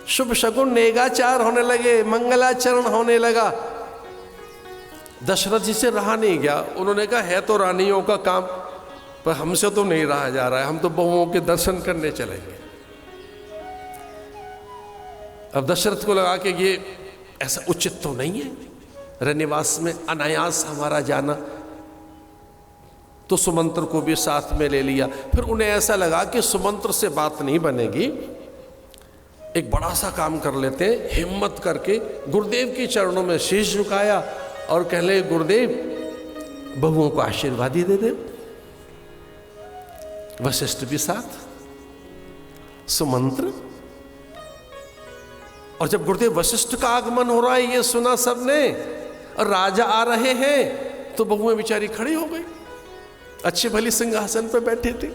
शुभ शकुन नेगाचार होने लगे, मंगलाचरण होने लगा। दशरथ जी से रहा नहीं गया। उन्होंने कहा है तो रानियों का काम, पर हमसे तो नहीं रहा जा रहा है, हम तो बहुओं के दर्शन करने चलेंगे। अब दशरथ को लगा कि ये ऐसा उचित तो नहीं है रनिवास में अनायास हमारा जाना, तो सुमंत्र को भी साथ में ले लिया। फिर उन्हें ऐसा लगा कि सुमंत्र से बात नहीं बनेगी, एक बड़ा सा काम कर लेते हैं। हिम्मत करके गुरुदेव के चरणों में शीश झुकाया और कह ले, गुरुदेव बहुओं को आशीर्वाद ही दे दे। वशिष्ठ भी साथ, सुमंत्र। और जब गुरुदेव वशिष्ठ का आगमन हो रहा है ये सुना सबने, और राजा आ रहे हैं, तो बहुएं बेचारी खड़ी हो गई। अच्छी भली सिंहासन पर बैठे थे,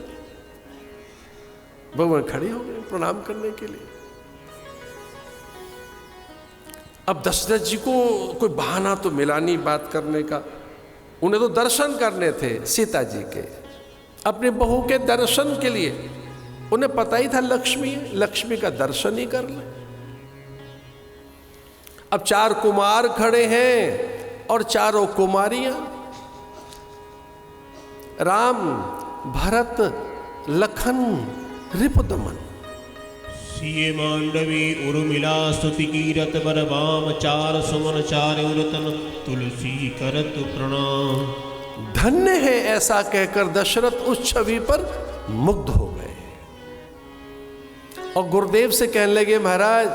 बहुएं खड़ी हो गई प्रणाम करने के लिए। अब दशरथ जी को कोई बहाना तो मिला नहीं बात करने का। उन्हें तो दर्शन करने थे सीता जी के, अपनी बहू के दर्शन के लिए। उन्हें पता ही था लक्ष्मी है, लक्ष्मी का दर्शन ही कर ले। अब 4 कुमार खड़े हैं और चारों कुमारियां, राम, भरत, लखन, रिपुदमन। सिए मांडवी उर्मिला स्तुति कीरत बरबाम, 4 सुमन 4 उरतन तुलसी करत प्रणाम। धन्य है ऐसा कहकर दशरथ उस छवि पर मुग्ध हो गए और गुरुदेव से कहने लगे, महाराज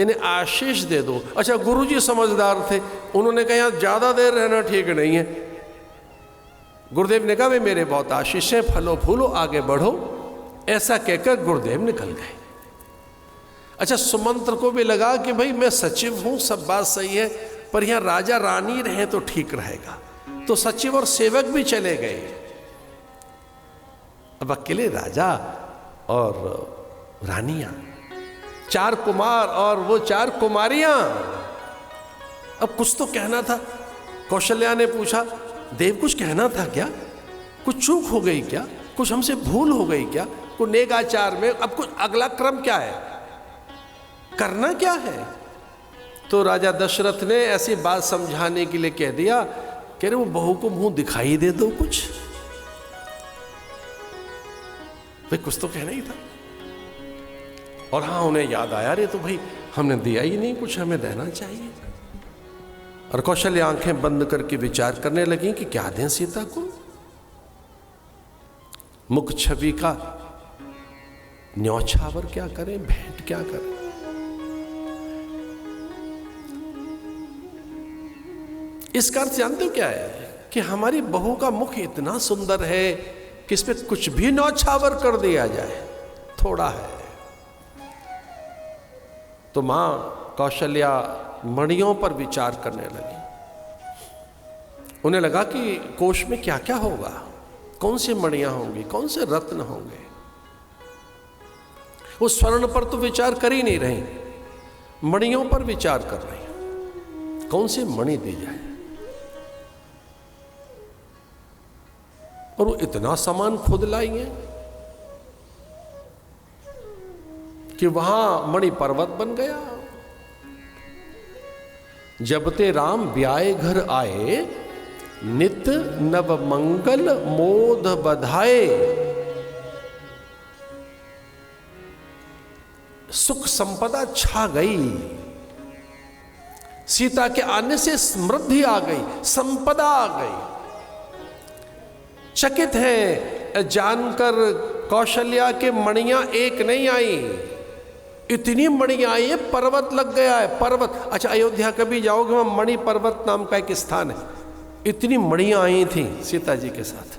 इन्हें आशीष दे दो। अच्छा, गुरुजी समझदार थे, उन्होंने कहा यहां ज्यादा देर रहना ठीक नहीं है। गुरुदेव ने कहा वे मेरे बहुत आशीष है, फलो फूलो आगे बढ़ो। ऐसा कहकर गुरुदेव निकल गए। अच्छा, सुमंत्र को भी लगा कि भाई मैं सचिव हूं, सब बात सही है, पर यहां राजा रानी रहे तो ठीक रहेगा। तो सचिव और सेवक भी चले गए। अब अकेले राजा और रानियां, 4 कुमार और वो 4 कुमारियां। अब कुछ तो कहना था। कौशल्या ने पूछा, देव कुछ कहना था क्या? कुछ चूक हो गई क्या? कुछ हमसे भूल हो गई क्या? कुछ नेगाचार में अब कुछ अगला क्रम क्या है, करना क्या है? तो राजा दशरथ ने ऐसी बात समझाने के लिए कह दिया, कह रहे वो बहू को मुंह दिखाई दे दो कुछ। भाई कुछ तो कहना ही था। और हाँ, उन्हें याद आया, रे तो भाई हमने दिया ही नहीं कुछ, हमें देना चाहिए। और कौशल्या आंखें बंद करके विचार करने लगी कि क्या दें सीता को। मुख छवि का न्यौछावर क्या करें, भेंट क्या करें। इसका अर्थ जानते हो क्या है? कि हमारी बहू का मुख इतना सुंदर है कि इस पे कुछ भी न्यौछावर कर दिया जाए थोड़ा है। तो मां कौशल्या मणियों पर विचार करने लगी। उन्हें लगा कि कोष में क्या क्या होगा, कौन सी मणियां होंगी, कौन से रत्न होंगे। वो स्वर्ण पर तो विचार कर ही नहीं रही, मणियों पर विचार कर रही, कौन सी मणि दी जाए। और वो इतना सामान खुद लाई है कि वहां मणि पर्वत बन गया। जब ते राम ब्याए घर आए, नित नव मंगल मोद बधाए। सुख संपदा छा गई, सीता के आने से समृद्धि आ गई, संपदा आ गई। चकित है जानकर कौशल्या के मणियां एक नहीं आई, इतनी मणियां आई है, पर्वत लग गया है, पर्वत। अच्छा, अयोध्या कभी जाओगे, वहां मणि पर्वत नाम का एक स्थान है। इतनी मणियां आई थी सीता जी के साथ,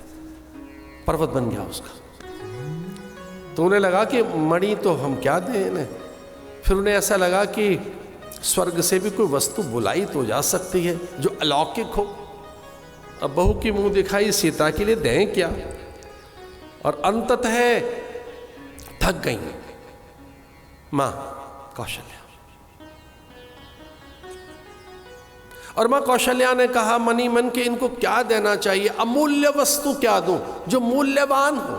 पर्वत बन गया उसका। तो उन्हें लगा कि मणि तो हम क्या दें इन्हें। फिर उन्हें ऐसा लगा कि स्वर्ग से भी कोई वस्तु बुलाई तो जा सकती है जो अलौकिक हो। अब बहू की मुंह दिखाई सीता के लिए दें क्या। और अंततः थक गई मां कौशल्या। और मां कौशल्या ने कहा मनी मन के इनको क्या देना चाहिए, अमूल्य वस्तु क्या दूं जो मूल्यवान हो।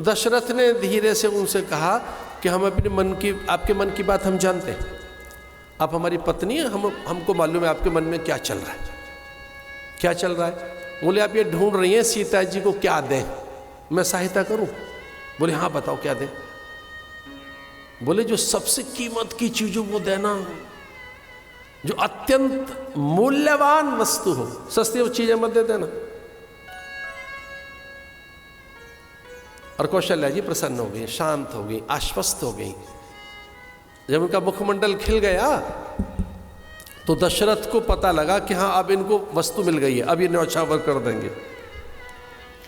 दशरथ ने धीरे से उनसे कहा कि हम अपने मन की, आपके मन की बात हम जानते हैं। आप हमारी पत्नी है, हमको मालूम है आपके मन में क्या चल रहा है, क्या चल रहा है। बोले आप ये ढूंढ रही हैं सीता जी को क्या दें, मैं सहायता करूं? बोले हाँ बताओ क्या दें। बोले जो सबसे कीमत की चीज हो वो देना, जो अत्यंत मूल्यवान वस्तु हो, सस्ती चीजें मत दे देना। और कौशल्या जी प्रसन्न हो गई, शांत हो गई, आश्वस्त हो गई। जब उनका मुखमंडल खिल गया तो दशरथ को पता लगा कि हाँ अब इनको वस्तु मिल गई है, अब ये न्यौछावर कर देंगे।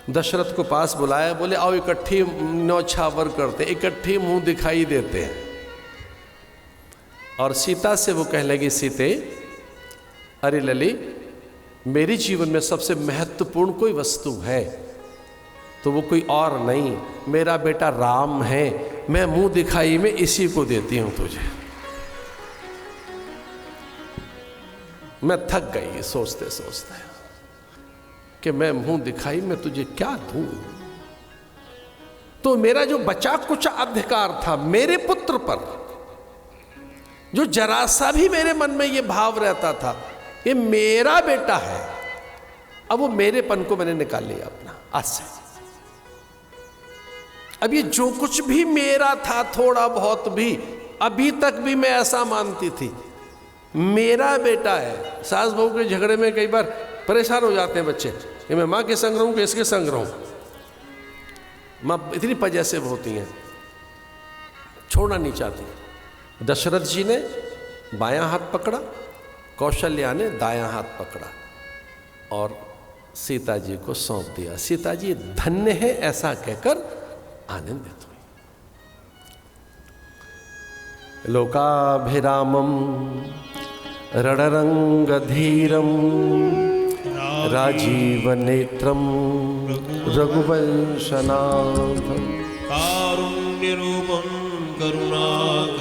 दशरथ को पास बुलाया, बोले आओ इकट्ठी न्यौछावर करते, इकट्ठी मुंह दिखाई देते हैं। और सीता से वो कह लगी, सीते अरे लली, मेरे जीवन में सबसे महत्वपूर्ण कोई वस्तु है तो वो कोई और नहीं, मेरा बेटा राम है। मैं मुंह दिखाई में इसी को देती हूं तुझे। मैं थक गई सोचते सोचते कि मैं मुंह दिखाई में तुझे क्या दूं। तो मेरा जो बचा कुछ अधिकार था मेरे पुत्र पर, जो जरा सा भी मेरे मन में ये भाव रहता था ये मेरा बेटा है, अब वो मेरेपन को मैंने निकाल लिया अपना आज से। अब ये जो कुछ भी मेरा था, थोड़ा बहुत भी, अभी तक भी मैं ऐसा मानती थी मेरा बेटा है। सास बहू के झगड़े में कई बार परेशान हो जाते हैं बच्चे कि मैं माँ के संग रहूं कि इसके संग रहूं। माँ इतनी पजेसिव होती हैं, छोड़ना नहीं चाहती। दशरथ जी ने बायां हाथ पकड़ा, कौशल्या ने दायां हाथ पकड़ा और सीता जी को सौंप दिया। सीता जी धन्य है ऐसा कहकर आनंदित हुई। लोकाभिरामम रणरंगधीरम राजीव नेत्रम रघुवंशनाथम कारुण्यरूपं करुणाकरं